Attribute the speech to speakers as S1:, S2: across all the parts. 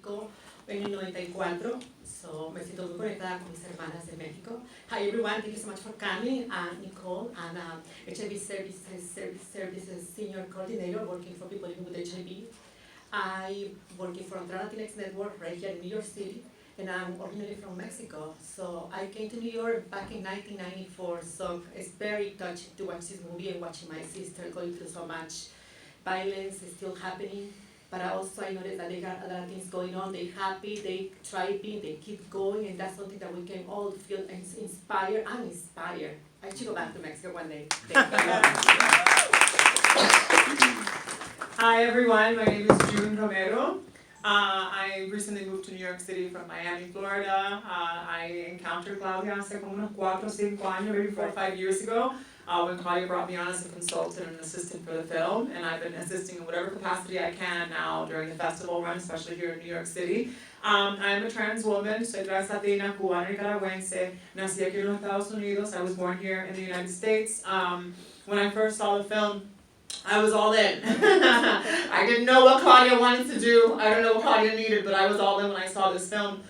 S1: México en el 94, so me siento muy conectada con mis hermanas de México. Hi everyone, thank you so much for coming. I'm Nicole, I'm HIV Services Senior Coordinator working for people living with HIV. I working for Andra Latinx Network right here in New York City, and I'm originally from Mexico. So I came to New York back in 1994, so it's very touching to watch this movie and watching my sister going through so much violence is still happening. But also I noticed that they got a lot of things going on. They're happy, they thriving, they keep going, and that's something that we can all feel inspired. I'm inspired. I should go back to Mexico one day.
S2: Hi everyone, my name is June Romero. I recently moved to New York City from Miami, Florida. I encountered Claudia hace como unos 4 o 5 años, maybe 4 or 5 years ago, when Claudia brought me on as a consultant and assistant for the film, and I've been assisting in whatever capacity I can now during the festival run, especially here in New York City. I'm a trans woman, soy trans latina, cubana, nicaragüense, nací aquí en los Estados Unidos. I was born here in the United States. When I first saw the film, I was all in. I didn't know what Claudia wanted to do. I don't know what Claudia needed, but I was all in when I saw this film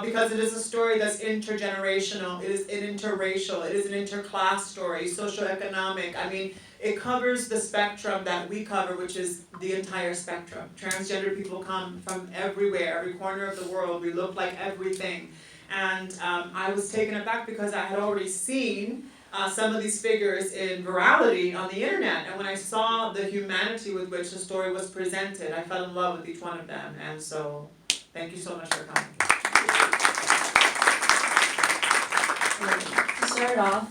S2: because it is a story that's intergenerational. It is interracial. It is an interclass story, socioeconomic. I mean, it covers the spectrum that we cover, which is the entire spectrum. Transgender people come from everywhere, every corner of the world. We look like everything. And I was taken aback because I had already seen some of these figures in virality on the internet, and when I saw the humanity with which the story was presented, I fell in love with each one of them, and so thank you so much for coming.
S3: To start off,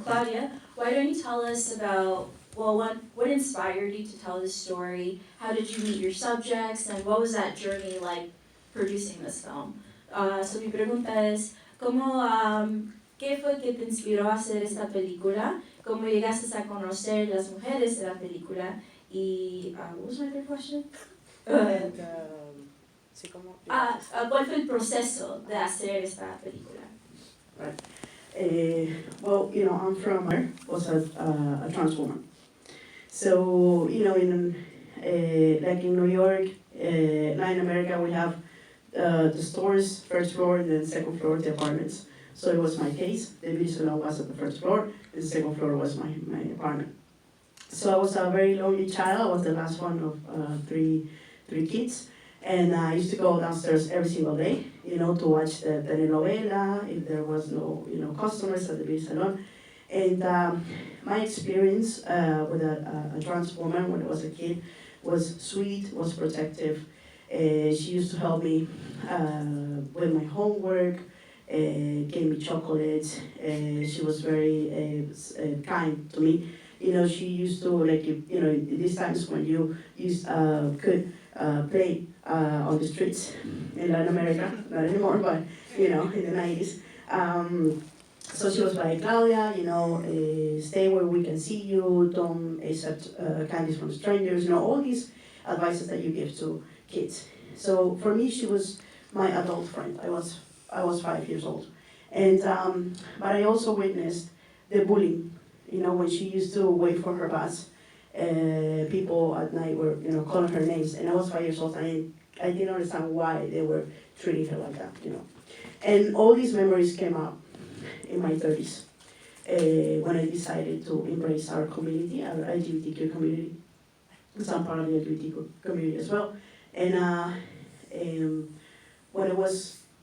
S3: Claudia, why don't you tell us about, well, what inspired you to tell this story? How did you meet your subjects, and what was that journey like producing this film? So mi pregunta es, ¿qué fue que te inspiró a hacer esta película? ¿Cómo llegaste a conocer las mujeres de la película? Y, what was my third question? ¿Cuál fue el proceso de hacer esta película?
S4: Right. Well, you know, I'm from, was a trans woman. So, you know, like in New York, Latin America, we have the stores, first floor, and then second floor, the apartments. So it was my case. The beauty salon was at the first floor, and the second floor was my apartment. So I was a very lonely child. I was the last one of three kids. And I used to go downstairs every single day, you know, to watch the telenovela, if there was no, you know, customers at the beauty salon. And my experience with a trans woman when I was a kid was sweet, was protective. She used to help me with my homework, gave me chocolates. She was very kind to me. You know, she used to, like, you know, these times when you could play on the streets in Latin America, not anymore, but, you know, in the 90s. So she was like, Claudia, you know, stay where we can see you, don't accept candies from strangers, you know, all these advices that you give to kids. So for me, she was my adult friend. I was 5 years old. And, but I also witnessed the bullying, you know, when she used to wait for her bus. People at night were, you know, calling her names, and I was 5 years old, and I didn't understand why they were treating her like that, you know. And all these memories came up in my 30s when I decided to embrace our community, our LGBTQ community, because I'm part of the LGBTQ community as well. And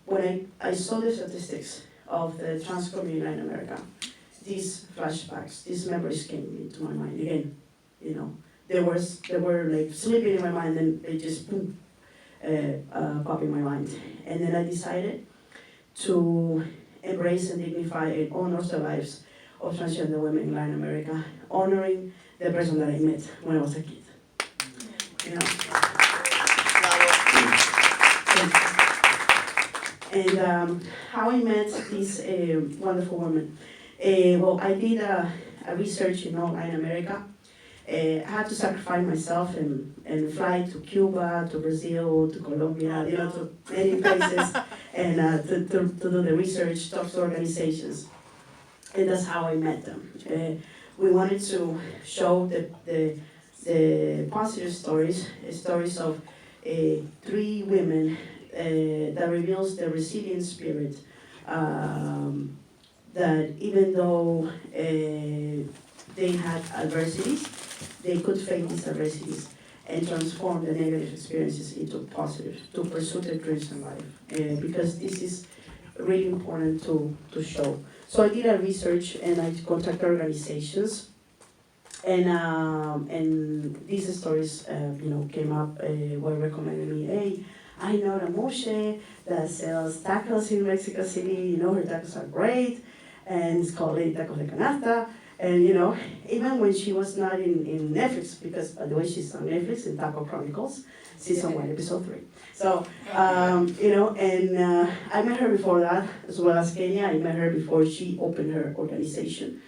S4: when I saw the statistics of the trans community in Latin America, these flashbacks, these memories came into my mind again. You know, they were like sleeping in my mind, and they just boom, pop in my mind. And then I decided to embrace and dignify and honor the lives of transgender women in Latin America, honoring the person that I met when I was a kid. You know. And how I met this wonderful woman. Well, I did a research in Latin America. I had to sacrifice myself and fly to Cuba, to Brazil, to Colombia, you know, to many places, and to do the research, talk to organizations. And that's how I met them. We wanted to show the positive stories of 3 women that reveals the resilient spirit, that even though they had adversities, they could face these adversities and transform the negative experiences into positive, to pursue their dreams in life. Because this is really important to show. So I did a research and I contacted organizations, and these stories came up, were recommending me, hey, I know a Moshe that sells tacos in Mexico City, her tacos are great, and it's called Lady Tacos de Canasta. And even when she was not in Netflix, because by the way, she's on Netflix in Taco Chronicles, season 1, episode 3. So, and I met her before that, as well as Kenya. I met her before she opened her organization.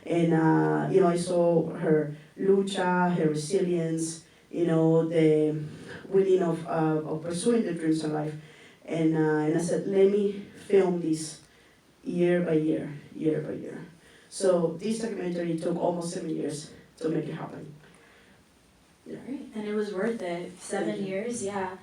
S4: And, I saw her lucha, her resilience, the willing of pursuing the dreams in life. And I said, let me film this year by year, year by year. So this documentary took almost 7 years to make it happen. Yeah.
S3: Right, and it was worth it. 7 years, yeah.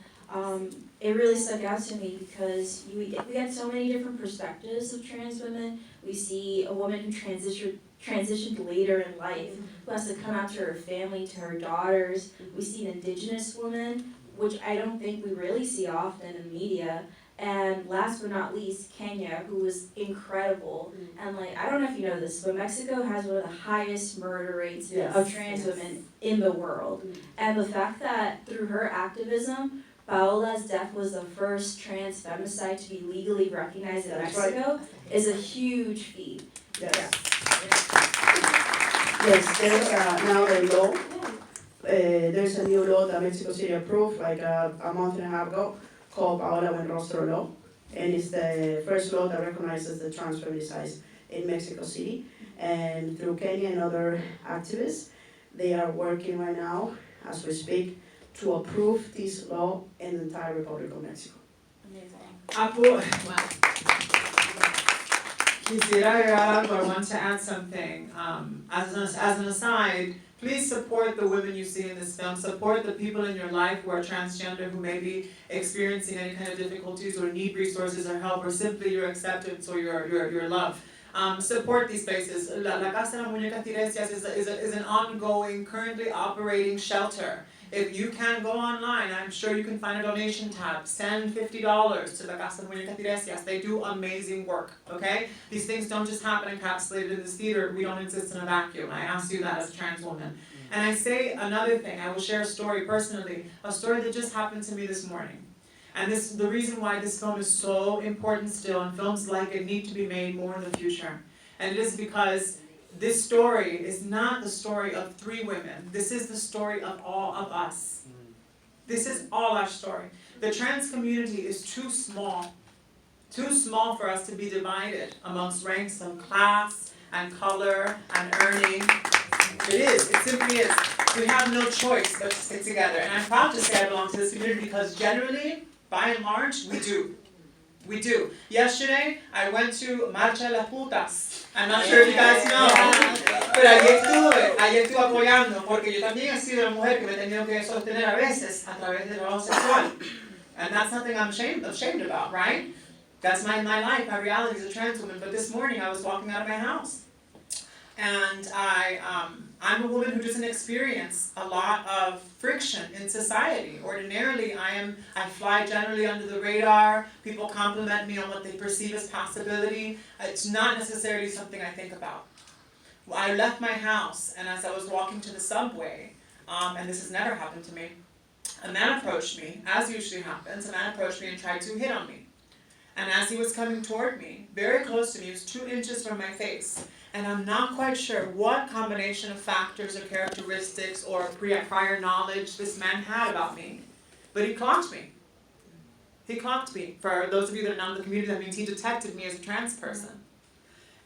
S3: It really stuck out to me because we had so many different perspectives of trans women. We see a woman who transitioned later in life, who has to come out to her family, to her daughters. We see an indigenous woman, which I don't think we really see often in media. And last but not least, Kenya, who was incredible. And I don't know if you know this, but Mexico has one of the highest murder rates of trans women in the world. And the fact that through her activism, Paola's death was the first trans femicide to be legally recognized in Mexico is a huge feat.
S4: Yes. Yes, there's now a law. There's a new law that Mexico City approved a month and a half ago, called Paola Buen Rostro Law, and it's the first law that recognizes the trans feminicides in Mexico City. And through Kenya and other activists, they are working right now, as we speak, to approve this law in the entire Republic of Mexico.
S3: Amazing.
S2: Quisiera agregar algo. I want to add something. As an aside, please support the women you see in this film. Support the people in your life who are transgender, who may be experiencing any kind of difficulties or need resources or help, or simply your acceptance or your love. Support these spaces. La Casa de las Muñecas Tiresias is an ongoing, currently operating shelter. If you can go online, I'm sure you can find a donation tab. Send $50 to La Casa de Muñecas Tiresias. They do amazing work, okay? These things don't just happen encapsulated in this theater. We don't exist in a vacuum. I ask you that as a trans woman. And I say another thing. I will share a story personally, a story that just happened to me this morning. And the reason why this film is so important still, and films like it need to be made more in the future. And it is because this story is not the story of 3 women. This is the story of all of us. This is all our story. The trans community is too small for us to be divided amongst ranks of class and color and earning. It simply is. We have no choice but to stick together. And I'm proud to say I belong to this community because generally, by and large, we do. We do. Yesterday, I went to Marcha de las Putas. I'm not sure if you guys know. Pero ayer estuve apoyando, porque yo también he sido una mujer que me he tenido que sostener a veces a través del trabajo sexual. And that's something I'm ashamed about, right? That's my life, my reality as a trans woman. But this morning, I was walking out of my house. And I'm a woman who doesn't experience a lot of friction in society. Ordinarily, I fly generally under the radar. People compliment me on what they perceive as possibility. It's not necessarily something I think about. Well, I left my house, and as I was walking to the subway, and this has never happened to me, a man approached me, as usually happens. A man approached me and tried to hit on me. And as he was coming toward me, very close to me, he was 2 inches from my face. And I'm not quite sure what combination of factors or characteristics or prior knowledge this man had about me. But he clocked me. He clocked me. For those of you that are not in the community, that means he detected me as a trans person.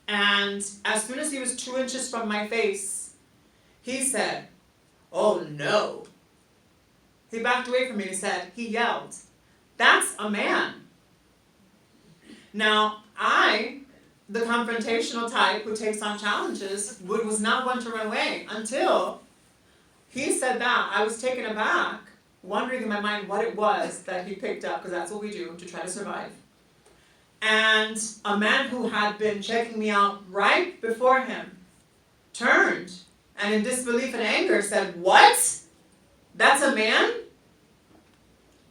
S2: And as soon as he was 2 inches from my face, he said, "Oh no." He backed away from me and he yelled, "That's a man." Now, the confrontational type who takes on challenges, was not one to run away until he said that. I was taken aback wondering in my mind what it was that he picked up, because that's what we do to try to survive. And a man who had been checking me out right before him turned and in disbelief and anger said, "What? That's a man?"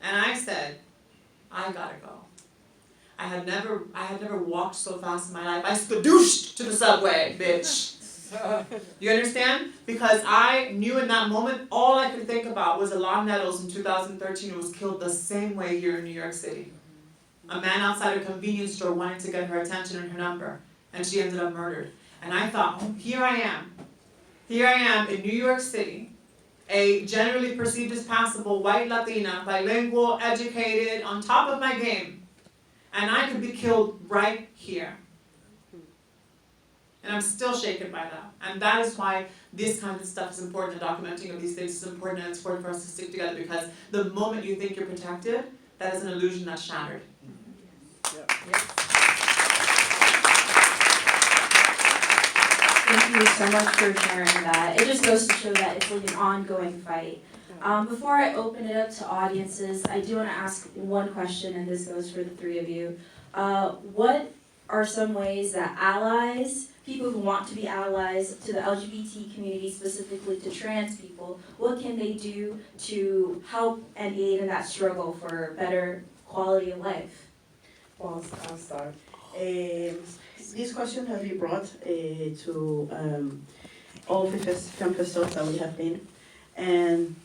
S2: And I said, "I gotta go." I had never walked so fast in my life. I skadooshed to the subway, bitch. You understand? Because I knew in that moment, all I could think about was Alon Nettles in 2013 who was killed the same way here in New York City. A man outside a convenience store wanted to get her attention and her number, and she ended up murdered. And I thought, oh, here I am in New York City, a generally perceived as passable white Latina, bilingual, educated, on top of my game, and I could be killed right here. And I'm still shaken by that. And that is why this kind of stuff is important, the documenting of these things is important, and it's important for us to stick together, because the moment you think you're protected, that is an illusion that's shattered.
S3: Thank you so much for sharing that. It just goes to show that it's like an ongoing fight. Before I open it up to audiences, I do want to ask one question, and this goes for the three of you. What are some ways that allies, people who want to be allies to the LGBT community, specifically to trans people, what can they do to help and aid in that struggle for better quality of life?
S4: Well, I'll start. This question has been brought to all film festivals that we have been, and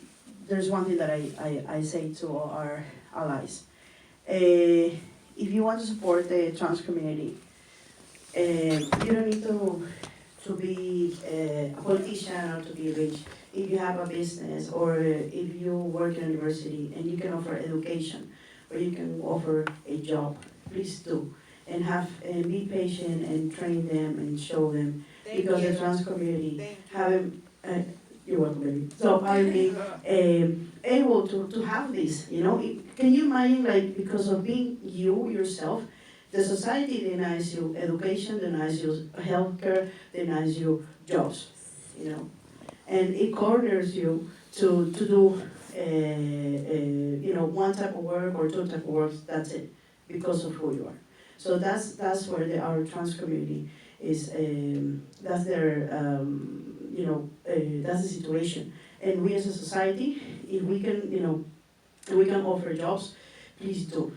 S4: there's one thing that I say to all our allies. If you want to support the trans community, you don't need to be a politician or to be rich. If you have a business or if you work in a university and you can offer education or you can offer a job, please do. And be patient and train them and show them, because the trans community haven't, you're welcome, baby. So haven't been able to have this, you know. Can you imagine, like, because of being you yourself, the society denies you education, denies you healthcare, denies you jobs, you know, and it corners you to do, you know, one type of work or two type of work. That's it, because of who you are. So that's where our trans community is. That's their, you know, that's the situation. And we as a society, if we can, you know, we can offer jobs, please do.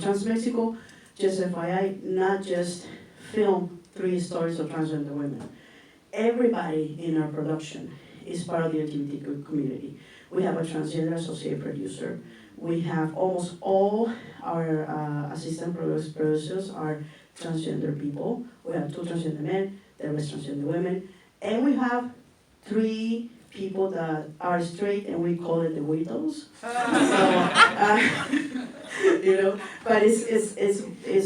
S4: Trans Mexico, just FYI, not just film 3 stories of transgender women. Everybody in our production is part of the LGBT community. We have a transgender associate producer. We have almost all our assistant producers are transgender people. We have 2 transgender men, the rest transgender women, and we have 3 people that are straight, and we call it the widows. So, you know, but it's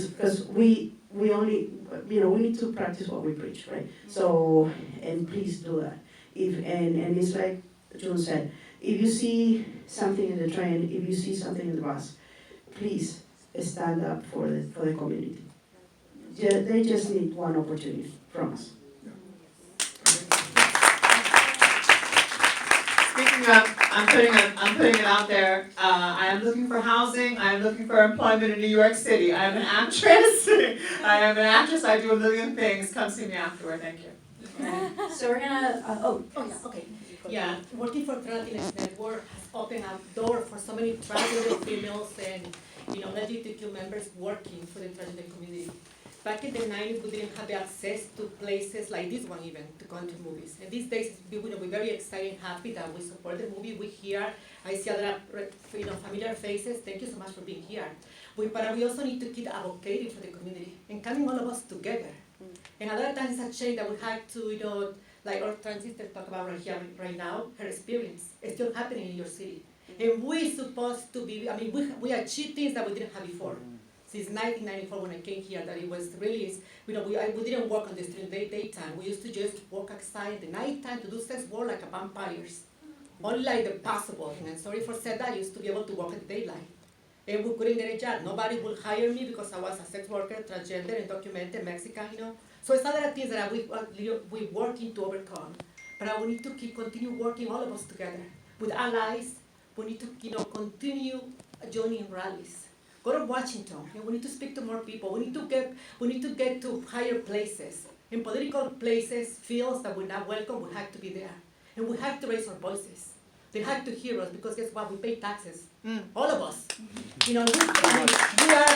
S4: because we only, you know, we need to practice what we preach, right? So, and please do that. And it's like June said, if you see something in the train, if you see something in the bus, please stand up for the community. They just need one opportunity from us.
S2: Speaking of, I'm putting it out there. I am looking for housing. I am looking for employment in New York City. I am an actress. I do a million things. Come see me afterward. Thank you.
S3: So we're gonna,
S1: Yeah, okay. Yeah, working for Trans Latinx Network has opened up doors for so many transgender females and, you know, LGBTQ members working for the transgender community. Back in the 90s, we didn't have the access to places like this one even, to go into movies. And these days, we're very excited and happy that we support the movie. We here, I see a lot of, you know, familiar faces. Thank you so much for being here. But we also need to keep advocating for the community and coming all of us together. And a lot of times it's a shame that we had to, you know, like our trans sister talk about right here, right now, her experience. It's still happening in your city. And we're supposed to be, I mean, we achieved things that we didn't have before. Since 1994 when I came here, that it was really, you know, we didn't work on the street in the daytime. We used to just work outside the nighttime to do sex work like vampires. Only like the possible. And I'm sorry for saying that, I used to be able to work in the daylight. And we couldn't get a job. Nobody would hire me because I was a sex worker, transgender, and documented Mexican, you know. So it's a lot of things that we're working to overcome. But we need to continue working, all of us together, with allies, we need to, continue joining rallies. Go to Washington, and we need to speak to more people. We need to get to higher places. In political places, fields that we're not welcome, we have to be there. And we have to raise our voices. They have to hear us, because guess what? We pay taxes. All of us. We are a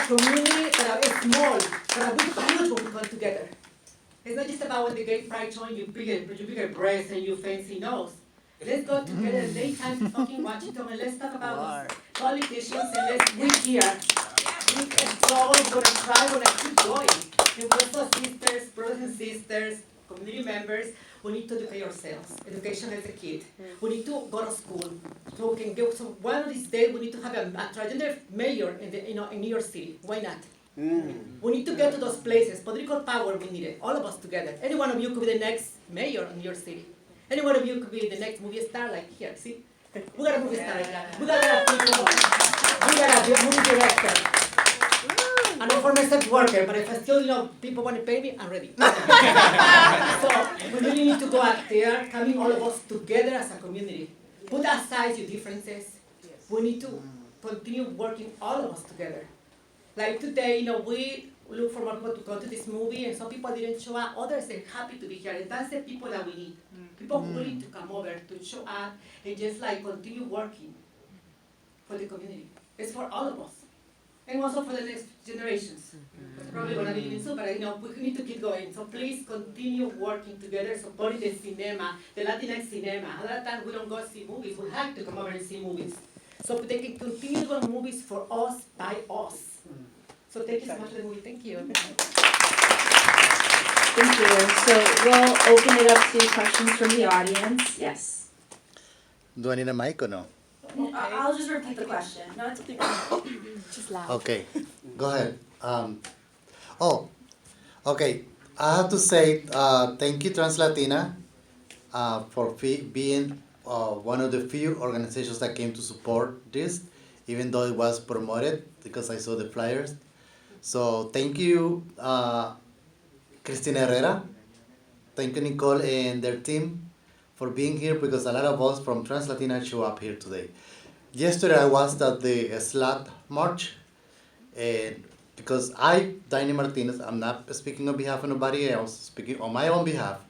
S1: community that is small, but we're huge when we come together. It's not just about when the gay pride showing you bigger breasts and your fancy nose. Let's go together daytime to fucking Washington, and let's talk about us politicians, and we're here. We're all gonna try, we're gonna keep going. And we're also sisters, brothers and sisters, community members. We need to educate ourselves. Education as a kid. We need to go to school. So we can go. So one of these days we need to have a transgender mayor in New York City. Why not? We need to get to those places. Political power, we need it. All of us together. Any one of you could be the next mayor in New York City. Any one of you could be the next movie star, like here. See, we got a movie star like that. We got a lot of people. We got a movie director. I'm a former sex worker, but if I still, people want to pay me, I'm ready. So we really need to go out there, coming all of us together as a community. Put aside your differences. We need to continue working all of us together. Like today, we look for more people to go to this movie, and some people didn't show up. Others are happy to be here, and that's the people that we need. People who need to come over to show up and just continue working for the community. It's for all of us. And also for the next generations. It's probably going to be living soon, but we need to keep going. So please continue working together, supporting the cinema, the Latinx cinema. A lot of times we don't go see movies. We have to come over and see movies. So they can continue doing movies for us, by us. So thank you so much for the movie. Thank you.
S3: Thank you. So we'll open it up to questions from the audience. Yes.
S5: Do I need a mic or no?
S3: I'll just repeat the question. No, it's okay.
S6: Just loud.
S5: Okay, go ahead. Okay. I have to say thank you, Translatina, for being one of the few organizations that came to support this, even though it was promoted, because I saw the flyers. So thank you, Cristina Herrera. Thank you, Nicole and their team, for being here, because a lot of us from Translatina show up here today. Yesterday I was at the SLAT March, and because Danny Martinez, I'm not speaking on behalf of nobody else, speaking on my own behalf,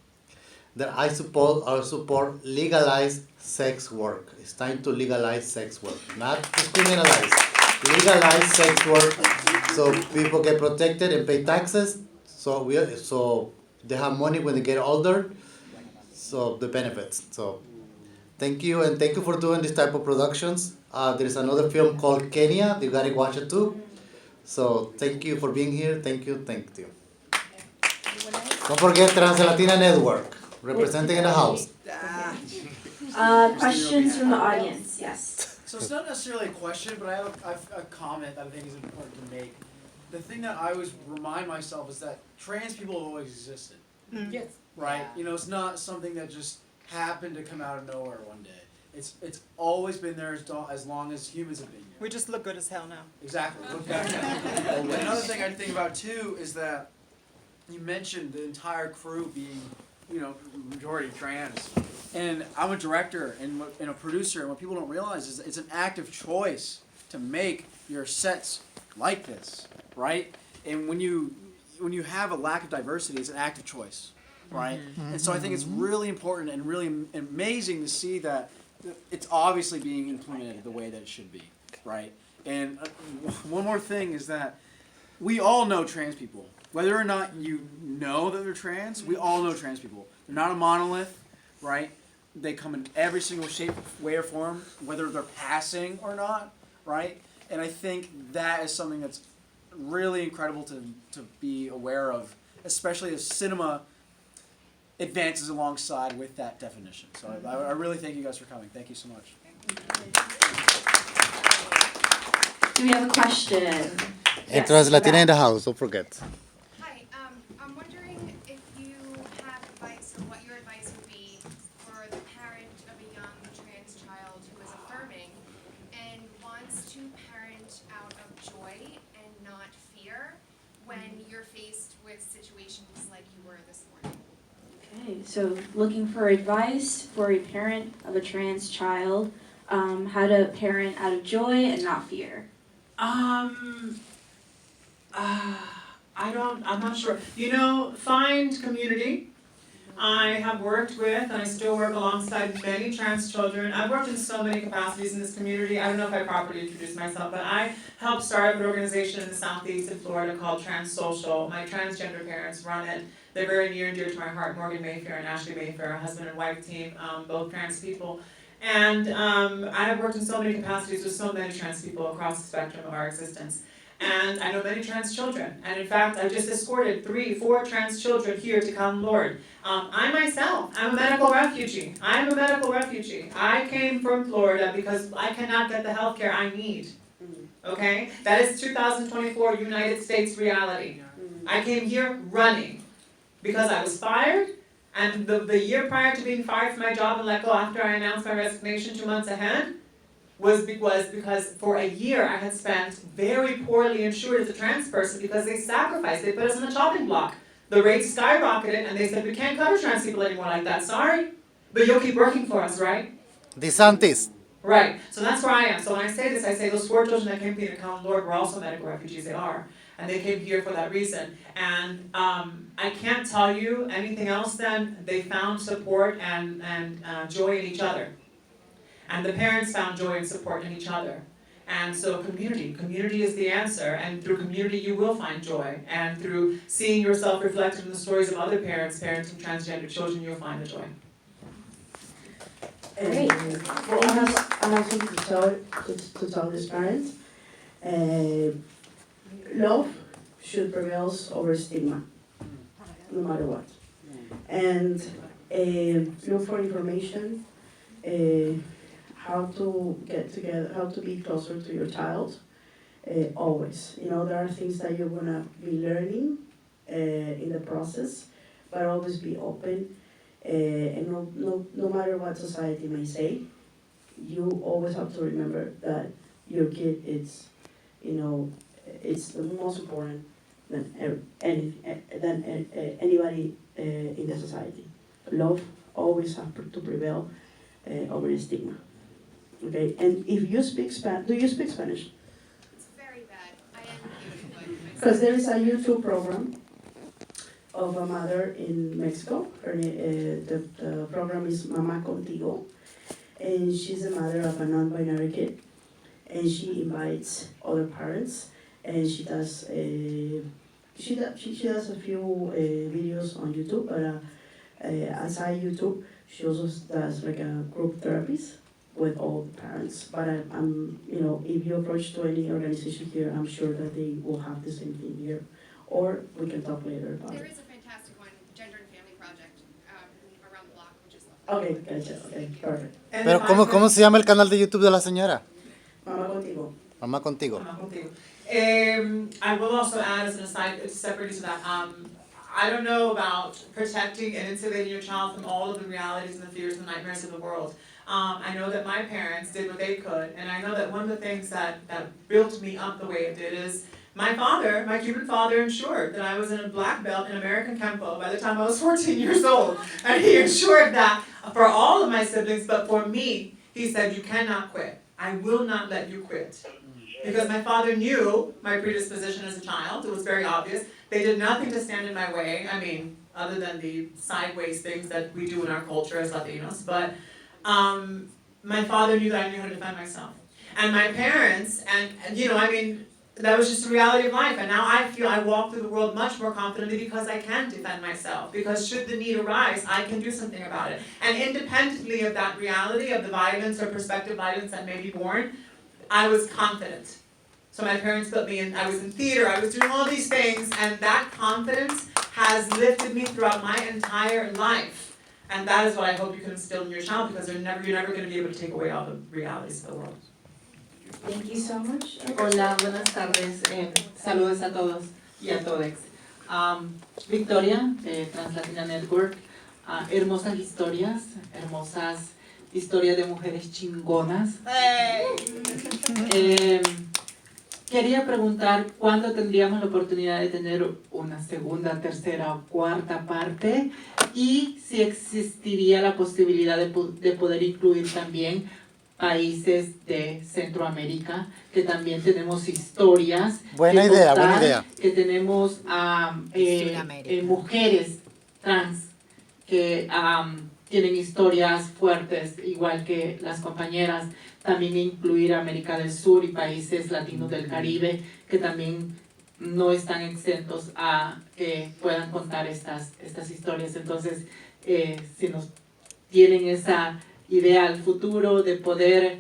S5: that I support legalized sex work. It's time to legalize sex work, not discriminalize. Legalize sex work, so people get protected and pay taxes, so they have money when they get older. So the benefits. So thank you, and thank you for doing this type of productions. There's another film called Kenya. You gotta watch it too. So thank you for being here. Thank you. Don't forget Translatina Network, representing in the house.
S3: Questions from the audience. Yes.
S7: So it's not necessarily a question, but I have a comment that I think is important to make. The thing that I always remind myself is that trans people have always existed.
S1: Yes.
S7: Right? It's not something that just happened to come out of nowhere one day. It's always been there as long as humans have been here.
S2: We just look good as hell now.
S7: Exactly. Look back. Another thing I think about too is that you mentioned the entire crew being, majority trans. And I'm a director and a producer, and what people don't realize is it's an active choice to make your sets like this, right? And when you have a lack of diversity, it's an active choice, right? And so I think it's really important and really amazing to see that it's obviously being implemented the way that it should be, right? And one more thing is that we all know trans people. Whether or not you know that they're trans, we all know trans people. They're not a monolith, right? They come in every single shape, way, or form, whether they're passing or not, right? And I think that is something that's really incredible to be aware of, especially as cinema advances alongside with that definition. So I really thank you guys for coming. Thank you so much.
S3: Do we have a question?
S5: And Translatina in the house, don't forget.
S6: Hi, I'm wondering if you have advice or what your advice would be for the parent of a young trans child who is affirming and wants to parent out of joy and not fear when you're faced with situations like you were this morning.
S3: Okay, so looking for advice for a parent of a trans child how to parent out of joy and not fear?
S2: I'm not sure. You know, find community. I have worked with, and I still work alongside many trans children. I've worked in so many capacities in this community. I don't know if I properly introduced myself, but I helped start an organization in the southeast of Florida called Trans Social. My transgender parents run it. They're very near and dear to my heart. Morgan Mayfair and Ashley Mayfair, a husband and wife team, both trans people. And I have worked in so many capacities with so many trans people across the spectrum of our existence. And I know many trans children. And in fact, I just escorted 3-4 trans children here to Calum Lord. I myself, I'm a medical refugee. I'm a medical refugee. I came from Florida because I cannot get the health care I need. Okay? That is 2024 United States reality. I came here running because I was fired. And the year prior to being fired from my job and let go after I announced my resignation 2 months ahead, was because for a year I had spent very poorly insured as a trans person because they sacrificed, they put us on the chopping block. The rates skyrocketed and they said, we can't cover trans people anymore like that, sorry. But you'll keep working for us, right?
S5: DeSantis.
S2: Right, so that's where I am. So when I say this, I say those 4 children that came here to Calum Lord were also medical refugees, they are. And they came here for that reason. And I can't tell you anything else than they found support and joy in each other. And the parents found joy and support in each other. And so community is the answer, and through community you will find joy. And through seeing yourself reflected in the stories of other parents of transgender children, you'll find the joy.
S3: Great.
S4: I have something to tell these parents. Love should prevail over stigma, no matter what. And look for information. How to get together, how to be closer to your child, always. You know, there are things that you're gonna be learning in the process, but always be open. And no matter what society may say, you always have to remember that your kid is, you know, it's the most important than anybody in the society. Love always has to prevail over the stigma. Okay, and if you speak Spanish, do you speak Spanish?
S6: It's very bad. I am
S4: Because there is a YouTube program of a mother in Mexico. The program is Mamá Contigo, and she's a mother of a non-binary kid, and she invites other parents, and she does she does a few videos on YouTube, but aside YouTube, she also does like a group therapies with all the parents. But I'm you know, if you approach to any organization here, I'm sure that they will have the same thing here, or we can talk later about
S6: There
S4: it.
S6: is a fantastic one, Gender and Family Project, around the block, which is lovely.
S4: Okay, gotcha. Okay, perfect.
S2: And
S5: Pero
S2: if I
S5: ¿cómo,
S2: could-
S5: ¿cómo se llama el canal de YouTube de la señora?
S4: Mamá Contigo.
S5: Mamá contigo.
S2: I will also add as an aside, separately to that, I don't know about protecting and insulating your child from all of the realities and the fears and the nightmares of the world. I know that my parents did what they could, and I know that one of the things that built me up the way it did is my father, my Cuban father, ensured that I was in a black belt in American Kempo by the time I was 14 years old. And he ensured that for all of my siblings, but for me, he said, you cannot quit. I will not let you quit. Because my father knew my predisposition as a child, it was very obvious. They did nothing to stand in my way, I mean, other than the sideways things that we do in our culture as Latinos, but my father knew that I knew how to defend myself. And my parents, and you know, I mean, that was just the reality of life, and now I feel I walk through the world much more confidently because I can defend myself, because should the need arise, I can do something about it. And independently of that reality, of the violence or prospective violence that may be born, I was confident. So my parents put me in, I was in theater, I was doing all these things, and that confidence has lifted me throughout my entire life. And that is what I hope you can instill in your child, because you're never going to be able to take away all the realities of the world.
S3: Thank you so much.
S8: Hola, buenas tardes. Saludos a todos y a todex. Victoria, de Translatina Network. Hermosas historias de mujeres chingonas. Quería preguntar cuándo tendríamos la oportunidad de tener una segunda, tercera o cuarta parte, y si existiría la posibilidad de poder incluir también países de Centroamérica, que también tenemos historias.
S5: Buena
S8: que
S5: idea,
S8: contar,
S5: buena idea.
S8: Que tenemos mujeres trans que tienen historias fuertes, igual que las compañeras. También incluir América del Sur y países latinos del Caribe, que también no están exentos a que puedan contar estas historias. Entonces, si nos tienen esa idea al futuro de poder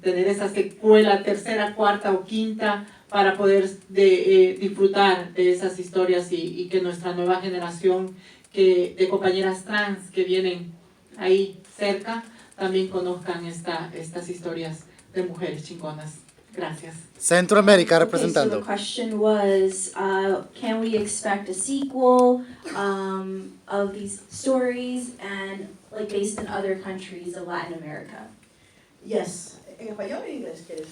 S8: tener esa secuela, tercera, cuarta o quinta, para poder disfrutar de esas historias y que nuestra nueva generación de compañeras trans que vienen ahí cerca también conozcan estas historias de mujeres chingonas. Gracias.
S5: Centroamérica
S3: Okay, so
S5: representando.
S3: the question was, can we expect a sequel of these stories and like based in other countries of Latin America?
S4: Yes. ¿En español o en inglés quieres?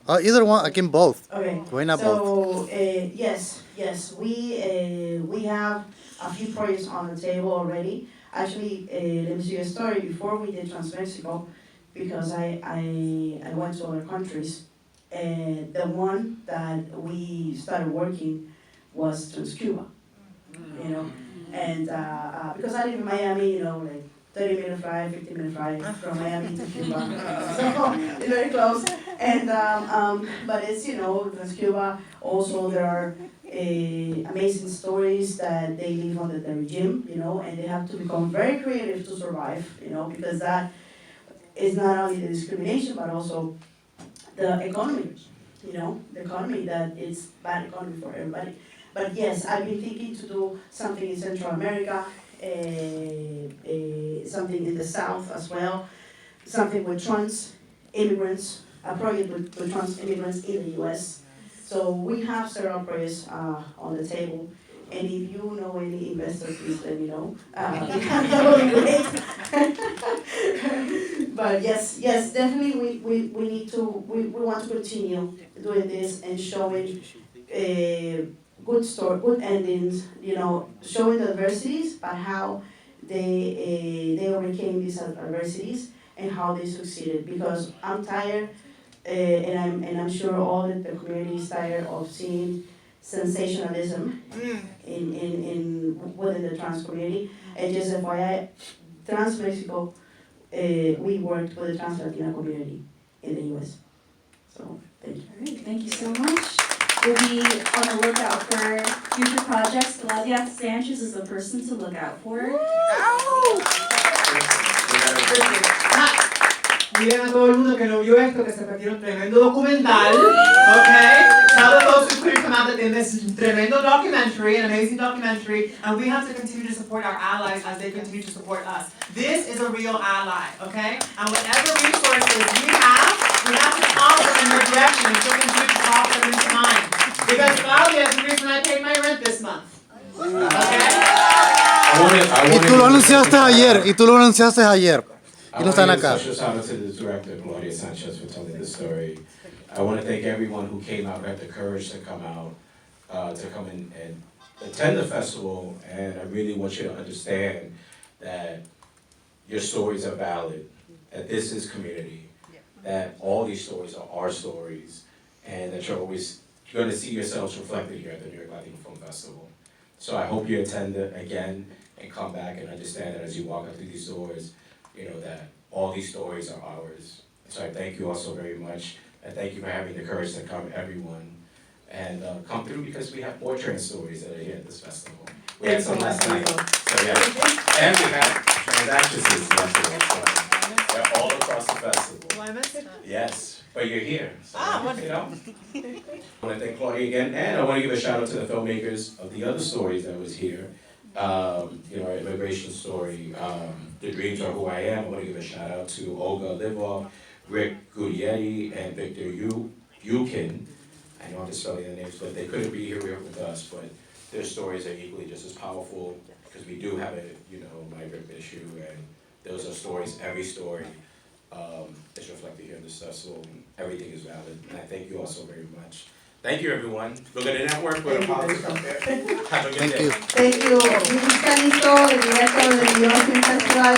S5: Either one, I can both.
S4: Okay.
S5: Buena both.
S4: So yes, we have a few projects on the table already. Actually, let me see a story. Before we did Trans-Mexico, because I went to other countries, the one that we started working was Trans-Cuba, you know, and because I live in Miami, you know, like 30-minute flight, 15-minute flight from Miami to Cuba, so it's very close. And but it's, you know, Trans-Cuba. Also, there are amazing stories that they live under the regime, you know, and they have to become very creative to survive, you know, because that is not only the discrimination but also the economy, you know, the economy that is bad economy for everybody. But yes, I've been thinking to do something in Central America, something in the South as well, something with trans immigrants, a project with trans immigrants in the U.S. So we have several projects on the table, and if you know any investors, please let me know. That would be great. But yes, definitely we need to, we want to continue doing this and showing good endings, you know, showing the adversities, but how they overcame these adversities and how they succeeded. Because I'm tired. And I'm sure all the community is tired of seeing sensationalism within the trans community. And just FYI, Trans-Mexico, we worked with the Trans Latina community in the U.S. So thank you.
S3: All right, thank you so much. We'll be on the lookout for future projects. Claudia Sanchez is the person to look out for.
S2: Miren a todo el mundo que no vio esto, que se perdieron un tremendo documental, okay? Tell those who couldn't come out that in this tremendo documentary, an amazing documentary, and we have to continue to support our allies as they continue to support us. This is a real ally, okay? And whatever resources we have to follow them in their direction and she'll continue to follow them into mine. Because Claudia is the reason I paid my rent this month, okay?
S5: Y tú lo anunciaste ayer. Y no están
S9: I want to
S5: acá.
S9: give a special shout out to the director, Claudia Sanchez, for telling this story. I want to thank everyone who came out, who had the courage to come out, to come and attend the festival. And I really want you to understand that your stories are valid, that this is community, that all these stories are our stories, and that you're going to see yourselves reflected here at the New York Latino Film Festival. So I hope you attend it again and come back and understand that as you walk out through these doors, you know, that all these stories are ours. So I thank you all so very much. And thank you for having the courage to come, everyone. And come through because we have more trans stories that are here at this festival. We had some last night. So yeah. And we had trans actresses yesterday. So they're all across the festival.
S2: Well, I missed it.
S9: Yes, but you're here. So, you know.
S2: wonderful.
S9: I want to thank Claudia again. And I want to give a shout out to the filmmakers of the other stories that was here. You know, our immigration story, The Dreams Are Who I Am. I want to give a shout out to Olga Livov, Rick Gudietti, and Victor Yukin. I know I'm just spelling the names, but they couldn't be here with us, but their stories are equally just as powerful, because we do have a, you know, migrant issue, and those are stories, every story is reflected here in this festival, and everything is valid, and I thank you all so very much. Thank you, everyone. We're going to network with a politics up there. Have a good day.
S4: Thank you. This is Canisto, the director of the New York Film Festival.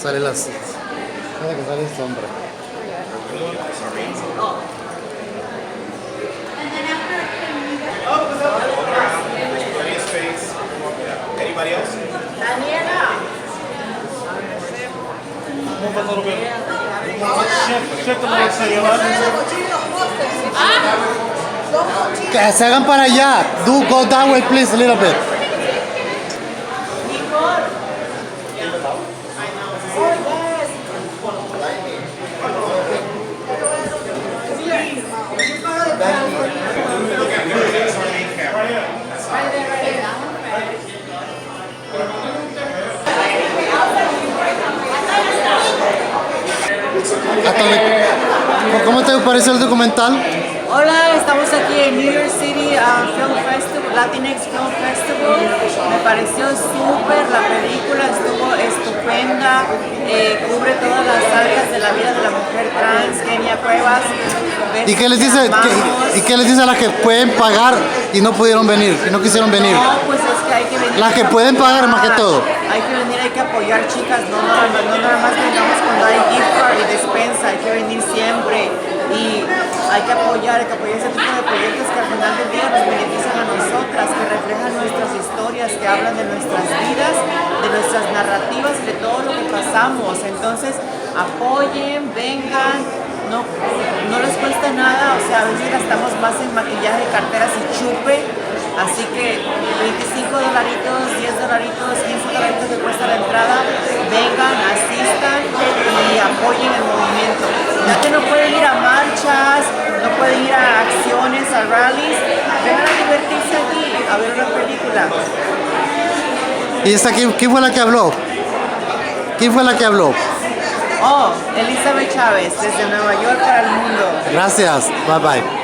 S5: Sale las. Cada que sale sombra.
S10: Plenty of space. Anybody else? Move a little bit. Shift a little, Sayula.
S5: Que se hagan para allá. Do go that way, please, a little bit. ¿Cómo te pareció el documental?
S11: Hola, estamos aquí en New York City Film Festival, Latinx Film Festival. Me pareció súper, la película estuvo estupenda, cubre todas las áreas de la vida de la mujer trans, Kenia Cuevas.
S5: ¿Y qué les dice, y qué les dice a las que pueden pagar y no pudieron venir, y no quisieron venir?
S11: No, pues es que hay que venir.
S5: Las que pueden pagar más que todo.
S11: Hay que venir, hay que apoyar, chicas, no nada más vengamos cuando hay gift card y despensa, hay que venir siempre. Y hay que apoyar ese tipo de proyectos que al final del día nos benefician a nosotras, que reflejan nuestras historias, que hablan de nuestras vidas, de nuestras narrativas y de todo lo que pasamos. Entonces, apoyen, vengan, no les cuesta nada, o sea, a veces gastamos más en maquillaje, carteras y chupe, así que $25, $10, $15 que cuesta la entrada, vengan, asistan y apoyen el movimiento. Ya que no pueden ir a marchas, no pueden ir a acciones, a rallies, vengan a divertirse aquí, a ver una película.
S5: ¿Y esta quién fue la que habló? ¿Quién fue la que habló?
S11: Oh, Elizabeth Chávez, desde Nueva York para el mundo.
S5: Gracias, bye bye.